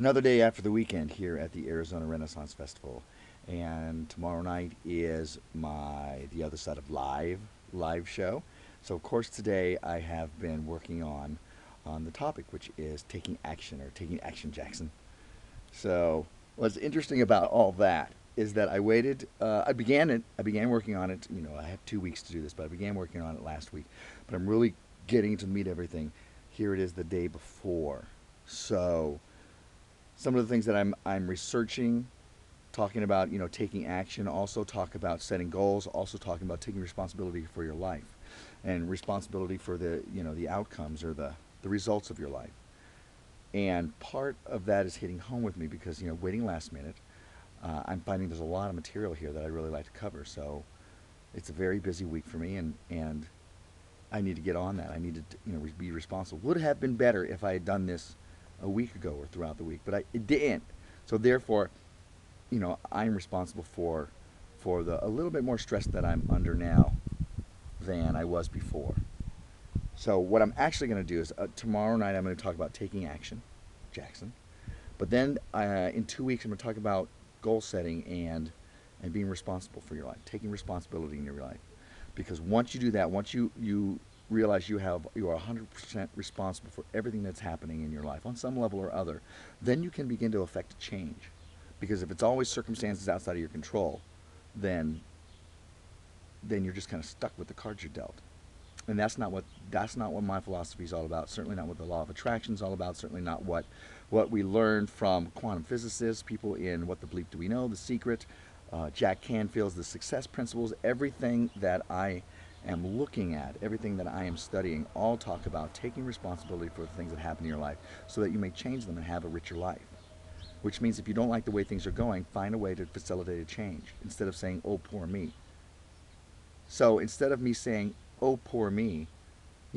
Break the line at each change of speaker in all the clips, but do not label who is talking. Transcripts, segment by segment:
Another day after the weekend here at the Arizona Renaissance Festival, and tomorrow night is the other side of live show. So of course today I have been working on the topic, which is taking action, or taking action, Jackson. So what's interesting about all that is that I waited. I began it. I began working on it. I have 2 weeks to do this, but I began working on it last week. But I'm really getting to meet everything. Here it is the day before. So some of the things that I'm researching, talking about, taking action, also talk about setting goals, also talking about taking responsibility for your life and responsibility for the outcomes, or the results of your life. And part of that is hitting home with me because, waiting last minute, I'm finding there's a lot of material here that I really like to cover. So it's a very busy week for me, and I need to get on that. I need to, be responsible. Would have been better if I had done this a week ago or throughout the week, but it didn't. So therefore, I'm responsible for the a little bit more stress that I'm under now than I was before. So what I'm actually going to do is, tomorrow night I'm going to talk about taking action, Jackson. But then in 2 weeks I'm going to talk about goal setting and being responsible for your life, taking responsibility in your life. Because once you do that, once you realize you are 100% responsible for everything that's happening in your life on some level or other, then you can begin to affect change. Because if it's always circumstances outside of your control, then you're just kind of stuck with the cards you're dealt. And that's not what my philosophy is all about. Certainly not what the law of attraction is all about. Certainly not what we learned from quantum physicists, people in What the Bleep Do We Know, The Secret, Jack Canfield's The Success Principles. Everything that I am looking at, everything that I am studying, all talk about taking responsibility for the things that happen in your life so that you may change them and have a richer life. Which means if you don't like the way things are going, find a way to facilitate a change instead of saying, oh, poor me. So instead of me saying, oh, poor me,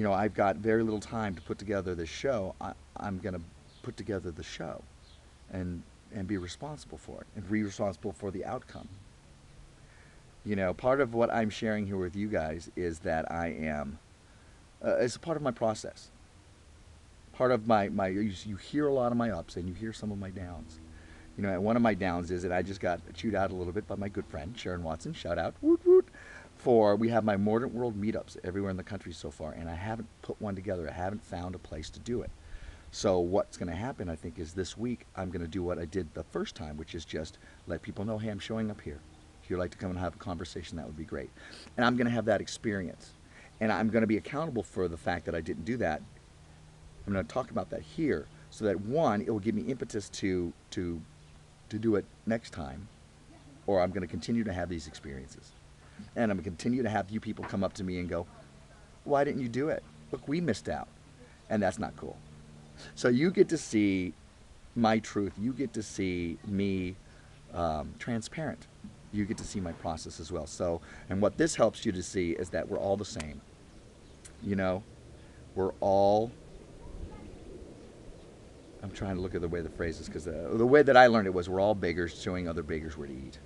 I've got very little time to put together this show. I'm going to put together the show and be responsible for it and be responsible for the outcome. Part of what I'm sharing here with you guys is that it's a part of my process. Part of you hear a lot of my ups and you hear some of my downs. And one of my downs is that I just got chewed out a little bit by my good friend Sharon Watson. Shout out, woot woot. We have my Mordant World meetups everywhere in the country so far, and I haven't put one together. I haven't found a place to do it. So what's going to happen, I think, is this week I'm going to do what I did the first time, which is just let people know, hey, I'm showing up here. If you'd like to come and have a conversation, that would be great. And I'm going to have that experience. And I'm going to be accountable for the fact that I didn't do that. I'm going to talk about that here so that, one, it will give me impetus to do it next time, or I'm going to continue to have these experiences. And I'm going to continue to have you people come up to me and go, why didn't you do it? Look, we missed out. And that's not cool. So you get to see my truth. You get to see me transparent. You get to see my process as well. So, and what this helps you to see is that we're all the same. We're all, I'm trying to look at the way the phrase is, because the way that I learned it was we're all beggars showing other beggars where to eat.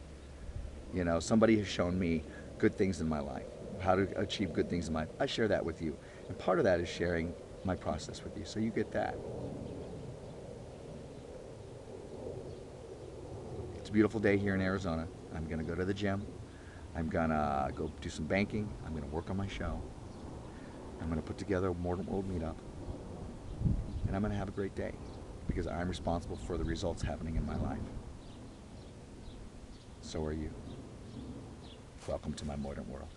Somebody has shown me good things in my life, how to achieve good things in life. I share that with you. And part of that is sharing my process with you. So you get that. It's a beautiful day here in Arizona. I'm going to go to the gym. I'm going to go do some banking. I'm going to work on my show. I'm going to put together a Mordant World meetup. And I'm going to have a great day because I'm responsible for the results happening in my life. So are you. Welcome to my Mordant World.